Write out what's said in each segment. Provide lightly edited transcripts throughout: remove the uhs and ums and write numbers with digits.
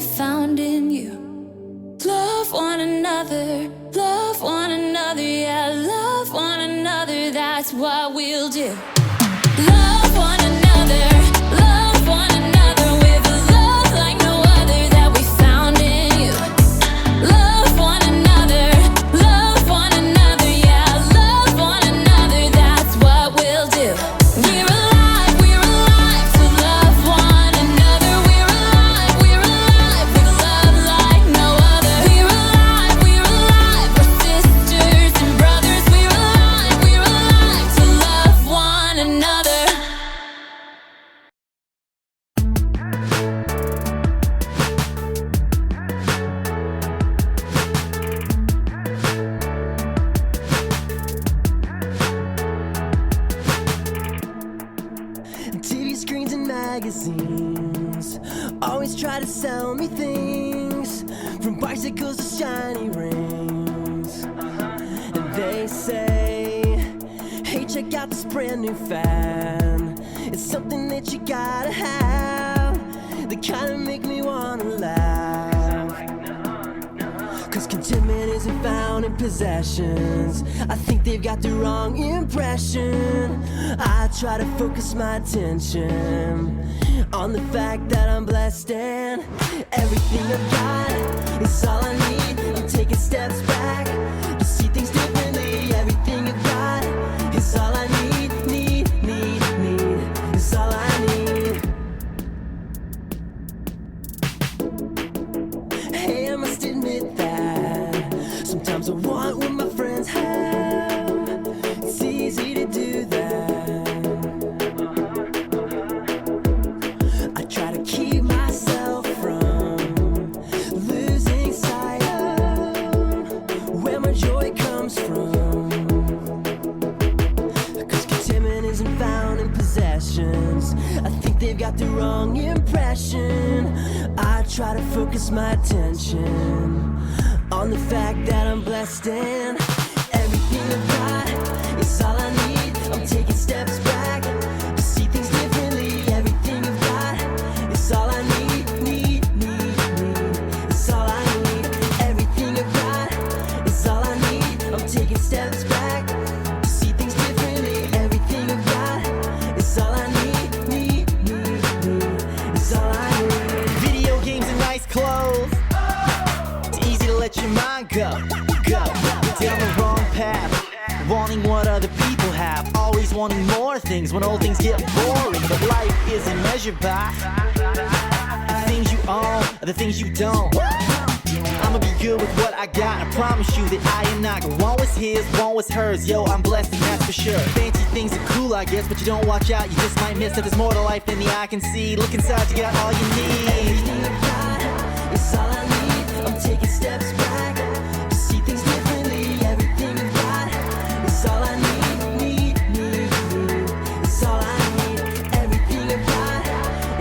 found in you. Love one another, yeah, love one another, that's what we'll do. Love one another with a love like no other that we found in you. Love one another, yeah, love one another, that's what we'll do. We're alive to love one another. We're alive with love like no other. We're alive, we're sisters and brothers. We're alive to love one another. TV screens and magazines always try to sell me things, from bicycles to shiny rings. And they say, hey, check out this brand new fad. It's something that you gotta have, that kinda make me wanna laugh. Cause contentment isn't found in possessions. I think they've got the wrong impression. I try to focus my attention on the fact that I'm blessed and everything I've got is all I need. I'm taking steps back to see things differently. Everything I've got is all I need. Is all I need. Hey, I must admit that sometimes I want what my friends have. It's easy to do that. I try to keep myself from losing sight of where my joy comes from. Cause contentment isn't found in possessions. I think they've got the wrong impression. I try to focus my attention on the fact that I'm blessed and everything I've got is all I need. I'm taking steps back to see things differently. Everything I've got is all I need. It's all I need. Everything I've got is all I need. I'm taking steps back to see things differently. Everything I've got is all I need. It's all I need. Video games and nice clothes. It's easy to let your mind go down the wrong path, wanting what other people have, always wanting more things when old things get boring. But life isn't measured by the things you own or the things you don't. I'ma be good with what I got. I promise you that I am not. One was his, one was hers. Yo, I'm blessed and that's for sure. Fancy things are cool, I guess, but you don't watch out, you just might miss that there's more to life than the eye can see. Look inside, you got all you need. Everything I've got is all I need. I'm taking steps back to see things differently. Everything I've got is all I need. It's all I need. Everything I've got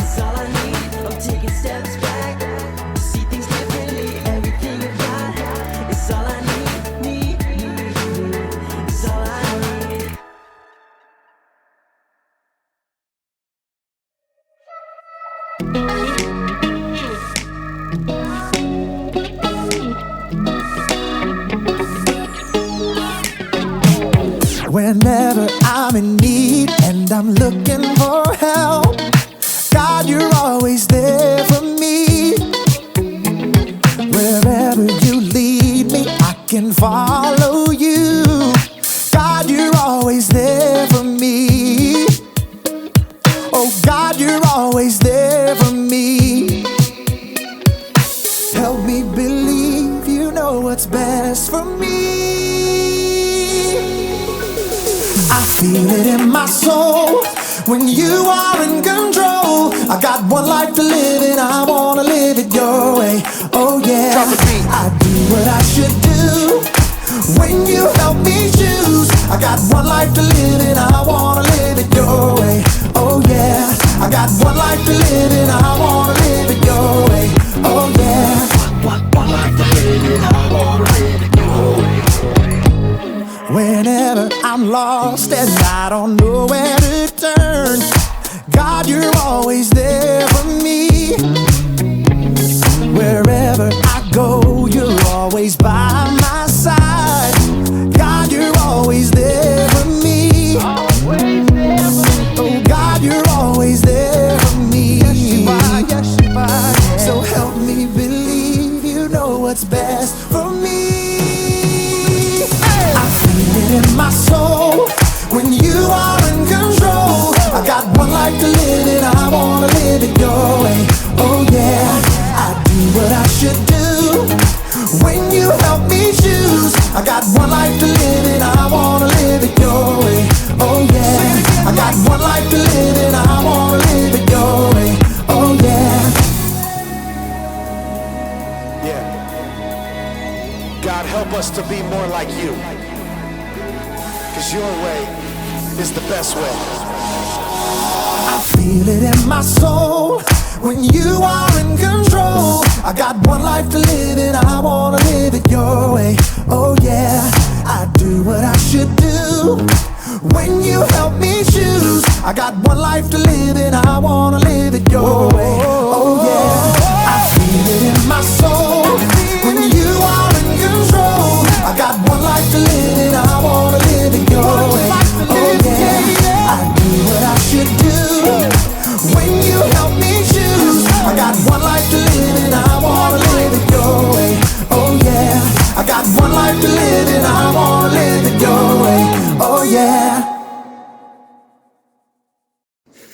is all I need. I'm taking steps back to see things differently. Everything I've got is all I need. It's all I need. Whenever I'm in need and I'm looking for help, God, you're always there for me. Wherever you lead me, I can follow you. God, you're always there for me. Oh God, you're always there for me. Help me believe you know what's best for me. I feel it in my soul when you are in control. I got one life to live and I wanna live it your way. Oh yeah, I do what I should do when you help me choose. I got one life to live and I wanna live it your way. Oh yeah, I got one life to live and I wanna live it your way. Oh yeah, one life to live and I wanna live it your way. Whenever I'm lost and I don't know where to turn, God, you're always there for me. what's best for me. I feel it in my soul when you are in control. I got one life to live and I wanna live it your way. Oh yeah, I do what I should do when you help me choose. I got one life to live and I wanna live it your way. Oh yeah, I got one life to live and I wanna live it your way. Oh yeah. Yeah. God, help us to be more like you. 'Cause your way is the best way. I feel it in my soul when you are in control. I got one life to live and I wanna live it your way. Oh yeah, I do what I should do when you help me choose. I got one life to live and I wanna live it your way. Oh yeah, I feel it in my soul when you are in control. I got one life to live and I wanna live it your way. Oh yeah, I do what I should do when you help me choose. I got one life to live and I wanna live it your way. Oh yeah, I got one life to live and I wanna live it your way. Oh yeah.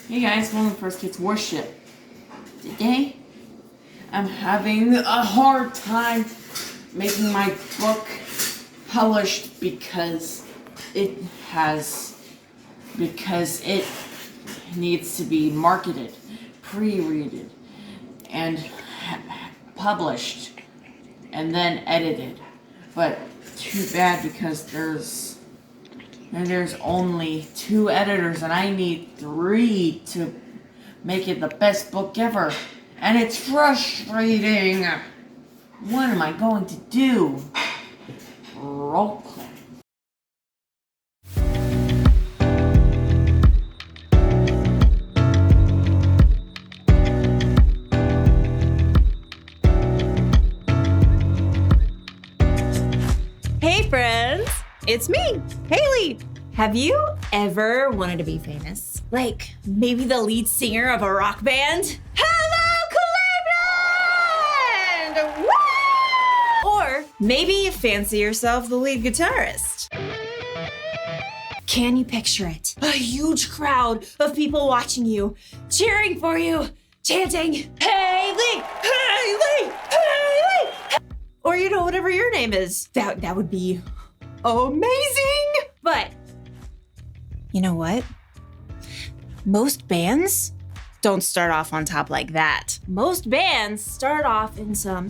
Hey guys, welcome to First Kids Worship. Today, I'm having a hard time making my book published because it needs to be marketed, pre-readed, and published, and then edited. But too bad because there's only 2 editors and I need 3 to make it the best book ever. And it's frustrating. What am I going to do? Role play. Hey friends, it's me, Haley. Have you ever wanted to be famous? Like maybe the lead singer of a rock band? Hello, Cleveland! Woo! Or maybe you fancy yourself the lead guitarist. Can you picture it? A huge crowd of people watching you, cheering for you, chanting, Haley, Haley, Haley! Or, whatever your name is. That would be amazing. But you know what? Most bands don't start off on top like that. Most bands start off in some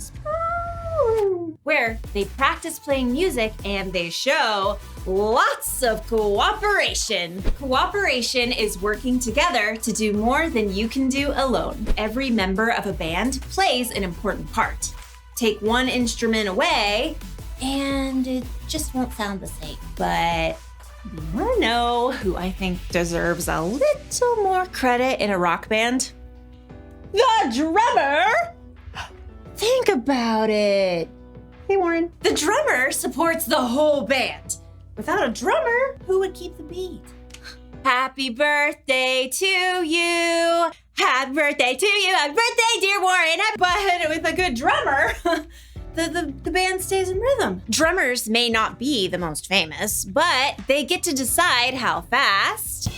where they practice playing music and they show lots of cooperation. Cooperation is working together to do more than you can do alone. Every member of a band plays an important part. Take one instrument away, and it just won't sound the same. But do you want to know who I think deserves a little more credit in a rock band? The drummer! Think about it. Hey, Warren. The drummer supports the whole band. Without a drummer, who would keep the beat? Happy birthday to you. Happy birthday to you. Happy birthday, dear Warren. But with a good drummer, the band stays in rhythm. Drummers may not be the most famous, but they get to decide how fast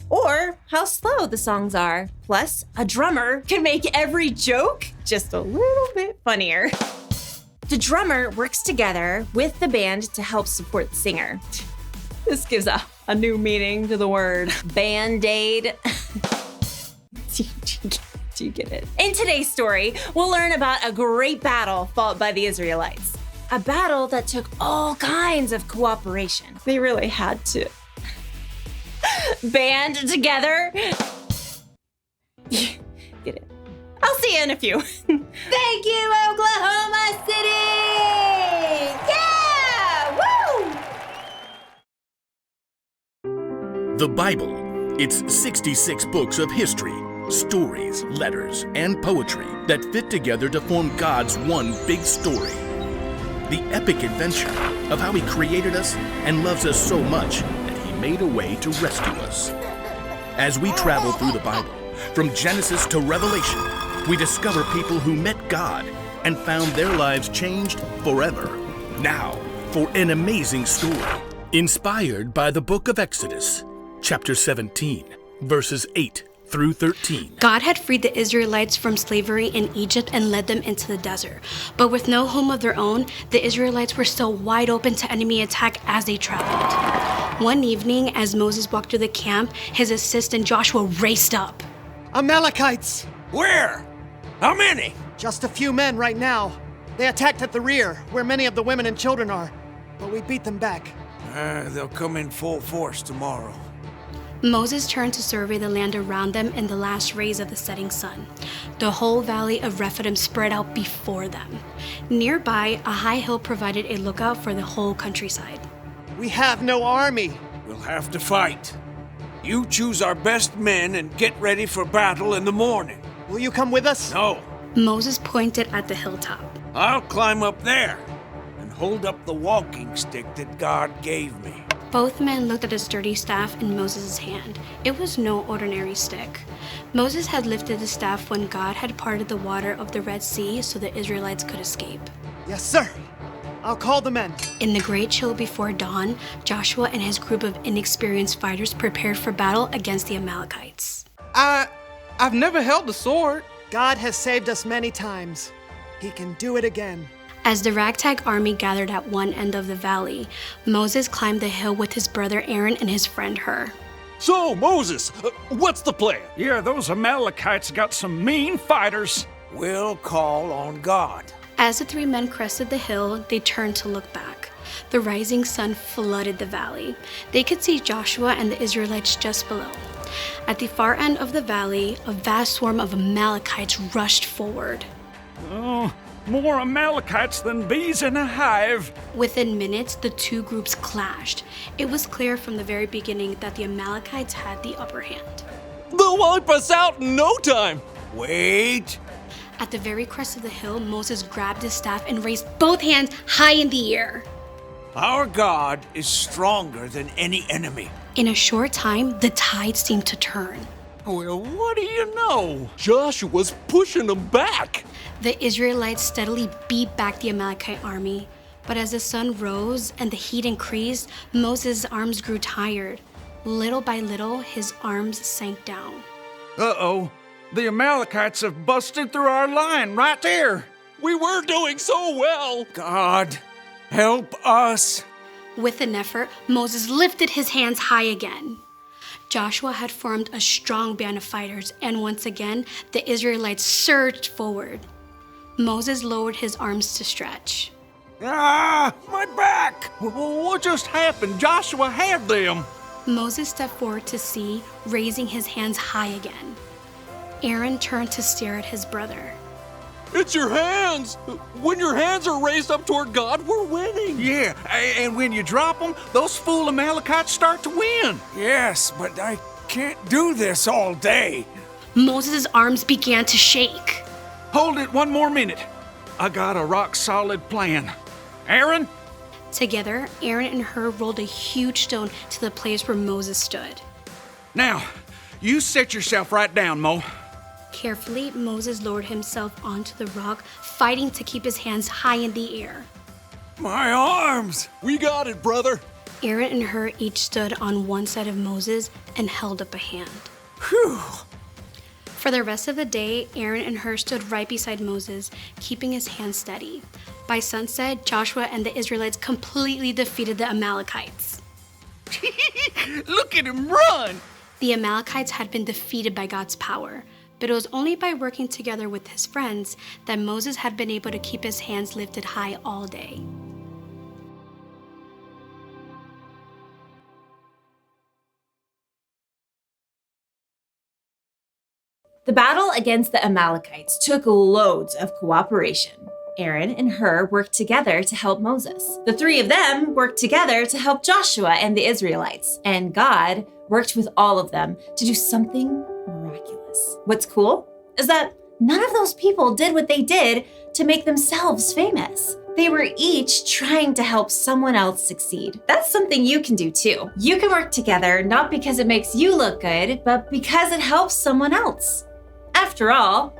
or how slow the songs are. Plus, a drummer can make every joke just a little bit funnier. The drummer works together with the band to help support the singer. This gives a new meaning to the word Band-Aid. Do you get it? In today's story, we'll learn about a great battle fought by the Israelites. A battle that took all kinds of cooperation. They really had to band together. Get it? I'll see you in a few. Thank you, Oklahoma City! Yeah! Woo! The Bible. It's 66 books of history, stories, letters, and poetry that fit together to form God's one big story. The epic adventure of how He created us and loves us so much that He made a way to rescue us. As we travel through the Bible, from Genesis to Revelation, we discover people who met God and found their lives changed forever. Now, for an amazing story inspired by the book of Exodus, chapter 17, verses 8 through 13. God had freed the Israelites from slavery in Egypt and led them into the desert. But with no home of their own, the Israelites were still wide open to enemy attack as they traveled. One evening, as Moses walked through the camp, his assistant Joshua raced up. Amalekites! Where? How many? Just a few men right now. They attacked at the rear, where many of the women and children are. But we beat them back. They'll come in full force tomorrow. Moses turned to survey the land around them in the last rays of the setting sun. The whole valley of Rephidim spread out before them. Nearby, a high hill provided a lookout for the whole countryside. We have no army. We'll have to fight. You choose our best men and get ready for battle in the morning. Will you come with us? No, Moses pointed at the hilltop. I'll climb up there and hold up the walking stick that God gave me. Both men looked at the sturdy staff in Moses' hand. It was no ordinary stick. Moses had lifted the staff when God had parted the water of the Red Sea so the Israelites could escape. Yes, sir. I'll call the men. In the great chill before dawn, Joshua and his group of inexperienced fighters prepared for battle against the Amalekites. I've never held a sword. God has saved us many times. He can do it again. As the ragtag army gathered at one end of the valley, Moses climbed the hill with his brother Aaron and his friend Hur. So, Moses, what's the plan? Yeah, those Amalekites got some mean fighters. We'll call on God. As the three men crested the hill, they turned to look back. The rising sun flooded the valley. They could see Joshua and the Israelites just below. At the far end of the valley, a vast swarm of Amalekites rushed forward. Oh, more Amalekites than bees in a hive. Within minutes, the two groups clashed. It was clear from the very beginning that the Amalekites had the upper hand. They'll wipe us out in no time. Wait. At the very crest of the hill, Moses grabbed his staff and raised both hands high in the air. Our God is stronger than any enemy. In a short time, the tide seemed to turn. Well, what do you know? Joshua's pushing them back. The Israelites steadily beat back the Amalekite army. But as the sun rose and the heat increased, Moses' arms grew tired. Little by little, his arms sank down. Uh-oh. The Amalekites have busted through our line right there. We were doing so well. God, help us. With an effort, Moses lifted his hands high again. Joshua had formed a strong band of fighters, and once again, the Israelites surged forward. Moses lowered his arms to stretch. Ah, my back! What just happened? Joshua had them. Moses stepped forward to see, raising his hands high again. Aaron turned to stare at his brother. It's your hands! When your hands are raised up toward God, we're winning! Yeah, and when you drop them, those fool Amalekites start to win. Yes, but I can't do this all day. Moses' arms began to shake. Hold it one more minute. I got a rock-solid plan. Aaron? Together, Aaron and Hur rolled a huge stone to the place where Moses stood. Now, you set yourself right down, Mo. Carefully, Moses lowered himself onto the rock, fighting to keep his hands high in the air. My arms! We got it, brother. Aaron and Hur each stood on one side of Moses and held up a hand. Whew! For the rest of the day, Aaron and Hur stood right beside Moses, keeping his hands steady. By sunset, Joshua and the Israelites completely defeated the Amalekites. Look at him run! The Amalekites had been defeated by God's power, but it was only by working together with his friends that Moses had been able to keep his hands lifted high all day. The battle against the Amalekites took loads of cooperation. Aaron and Hur worked together to help Moses. The three of them worked together to help Joshua and the Israelites. And God worked with all of them to do something miraculous. What's cool is that none of those people did what they did to make themselves famous. They were each trying to help someone else succeed. That's something you can do too. You can work together not because it makes you look good, but because it helps someone else. After all,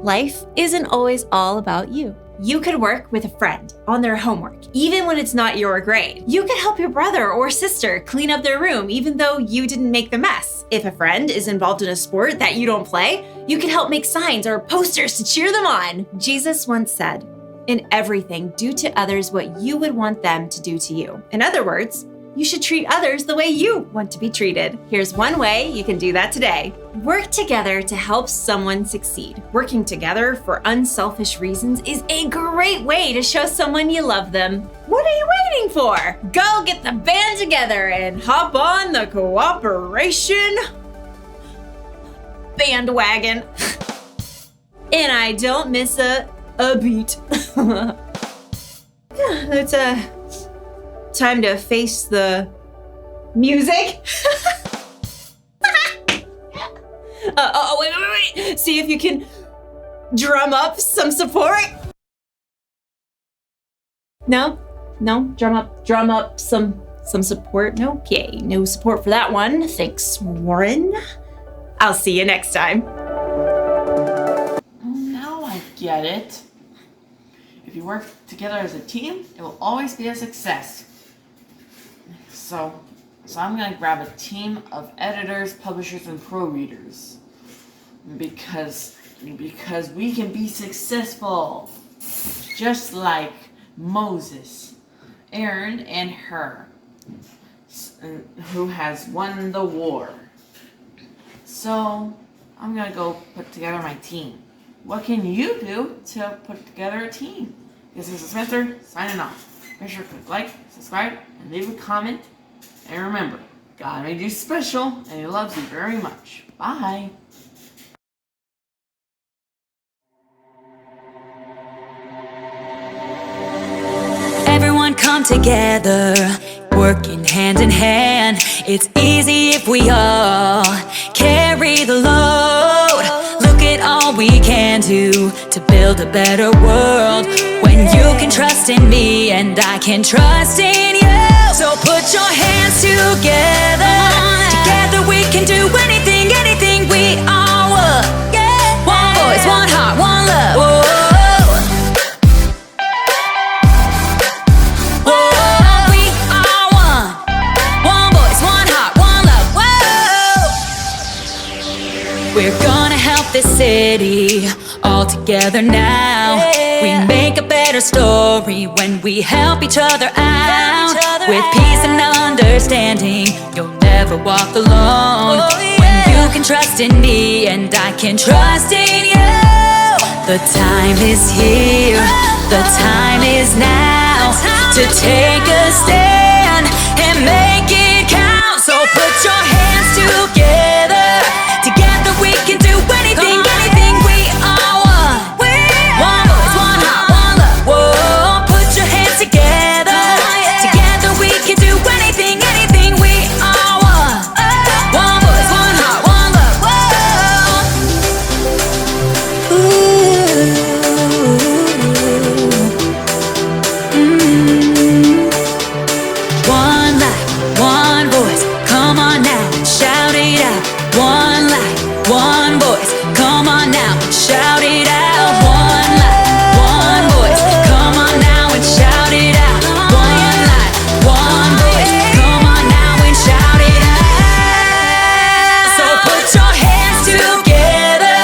Life isn't always all about you. You could work with a friend on their homework, even when it's not your grade. You could help your brother or sister clean up their room, even though you didn't make the mess. If a friend is involved in a sport that you don't play, you could help make signs or posters to cheer them on. Jesus once said, "In everything, do to others what you would want them to do to you." In other words, you should treat others the way you want to be treated. Here's one way you can do that today. Work together to help someone succeed. Working together for unselfish reasons is a great way to show someone you love them. What are you waiting for? Go get the band together and hop on the cooperation bandwagon. And I don't miss a beat. It's time to face the music. Wait. See if you can drum up some support. No, drum up some support. No, okay, no support for that one. Thanks, Warren. I'll see you next time. Now I get it. If you work together as a team, it will always be a success. So I'm gonna grab a team of editors, publishers, and pro readers because we can be successful, just like Moses, Aaron, and Hur, who has won the war. So I'm gonna go put together my team. What can you do to put together a team? This is Spencer signing off. Make sure to click like, subscribe, and leave a comment. And remember, God made you special, and He loves you very much. Bye. Everyone come together, working hand in hand. It's easy if we all carry the load. Look at all we can do to build a better world. When you can trust in me and I can trust in you. So put your hands together. Together we can do anything, anything we are. Yeah. One voice, one heart, one love. Whoa. We're gonna help this city all together now. We make a better story when we help each other out. With peace and understanding, you'll never walk alone. When you can trust in me and I can trust in you. The time is here, the time is now to take a stand and make it count. So put your hands together. Together we can do anything, anything we are one. One voice, one heart, one love. Whoa, put your hands together. Together we can do anything, anything we are one. One voice, one heart, one love. Whoa. One life, one voice. Come on now, shout it out. One life, one voice, come on now and shout it out. One life, one voice, come on now and shout it out. One life, one voice, come on now and shout it out. So put your hands together.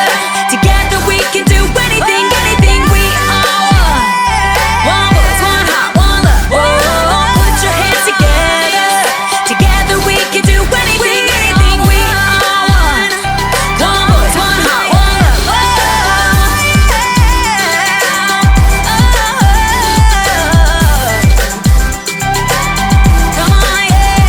Together we can do anything, anything we are. One voice, one heart, one love. Whoa, put your hands together. Together we can do anything, anything we are. One voice, one heart, one love. Come on, yeah.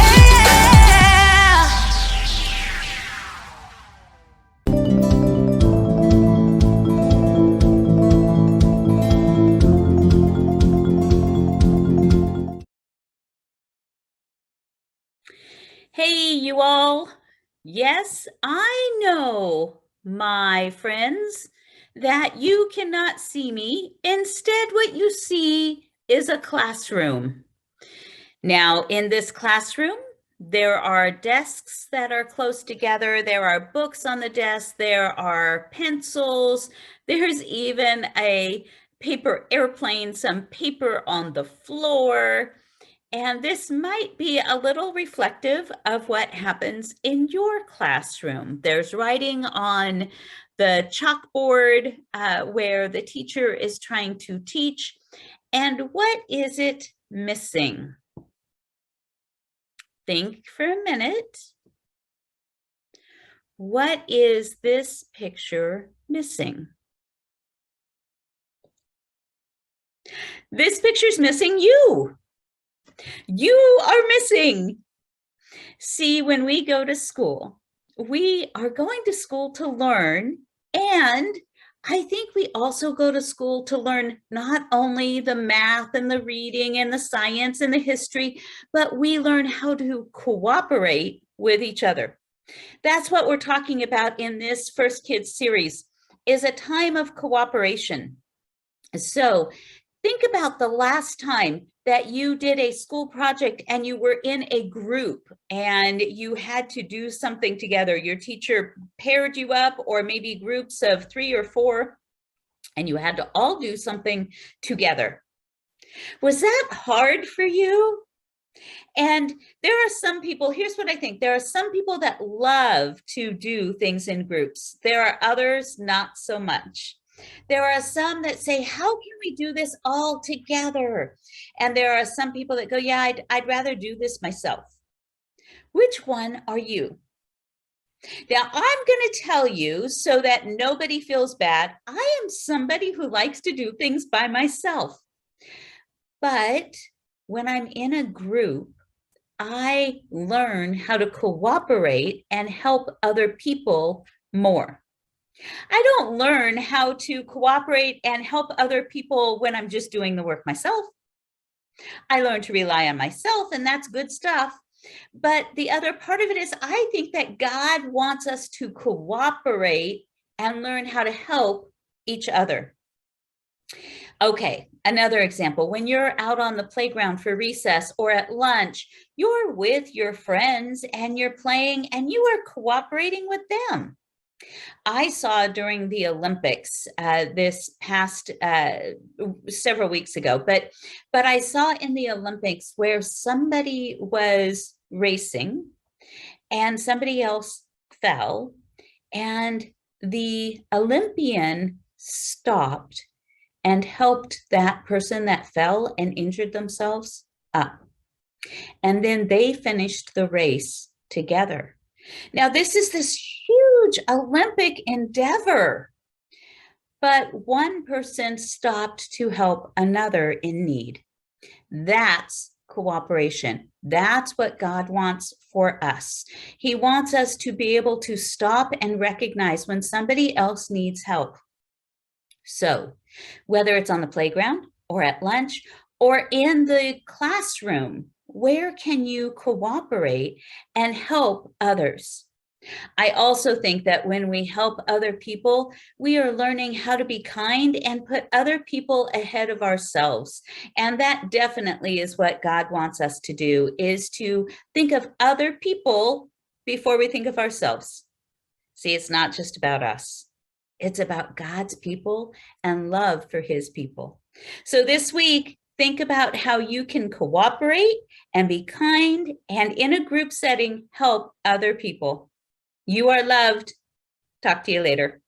Hey, you all. Yes, I know, my friends, that you cannot see me. Instead, what you see is a classroom. Now, in this classroom, There are desks that are close together. There are books on the desk. There are pencils. There's even a paper airplane, some paper on the floor. And this might be a little reflective of what happens in your classroom. There's writing on the chalkboard where the teacher is trying to teach. And what is it missing? Think for a minute. What is this picture missing? This picture's missing you. You are missing. See, when we go to school, we are going to school to learn, and I think we also go to school to learn not only the math and the reading and the science and the history, but we learn how to cooperate with each other. That's what we're talking about in this First Kids series, is a time of cooperation. So think about the last time that you did a school project and you were in a group and you had to do something together. Your teacher paired you up, or maybe groups of 3 or 4, and you had to all do something together. Was that hard for you? And there are some people, here's what I think. There are some people that love to do things in groups. There are others not so much. There are some that say, how can we do this all together? And there are some people that go, yeah, I'd rather do this myself. Which one are you? Now, I'm going to tell you so that nobody feels bad. I am somebody who likes to do things by myself. But when I'm in a group, I learn how to cooperate and help other people more. I don't learn how to cooperate and help other people when I'm just doing the work myself. I learn to rely on myself, and that's good stuff. But the other part of it is I think that God wants us to cooperate and learn how to help each other. Okay, another example. When you're out on the playground for recess or at lunch, you're with your friends and you're playing and you are cooperating with them. I saw during the Olympics this past several weeks ago, but I saw in the Olympics where somebody was racing and somebody else fell, and the Olympian stopped and helped that person that fell and injured themselves up. And then they finished the race together. Now, this is this huge Olympic endeavor, but one person stopped to help another in need. That's cooperation. That's what God wants for us. He wants us to be able to stop and recognize when somebody else needs help. So, whether it's on the playground or at lunch or in the classroom, where can you cooperate and help others? I also think that when we help other people, we are learning how to be kind and put other people ahead of ourselves. And that definitely is what God wants us to do, is to think of other people before we think of ourselves. See, it's not just about us. It's about God's people and love for his people. So this week, think about how you can cooperate and be kind and in a group setting, help other people. You are loved. Talk to you later.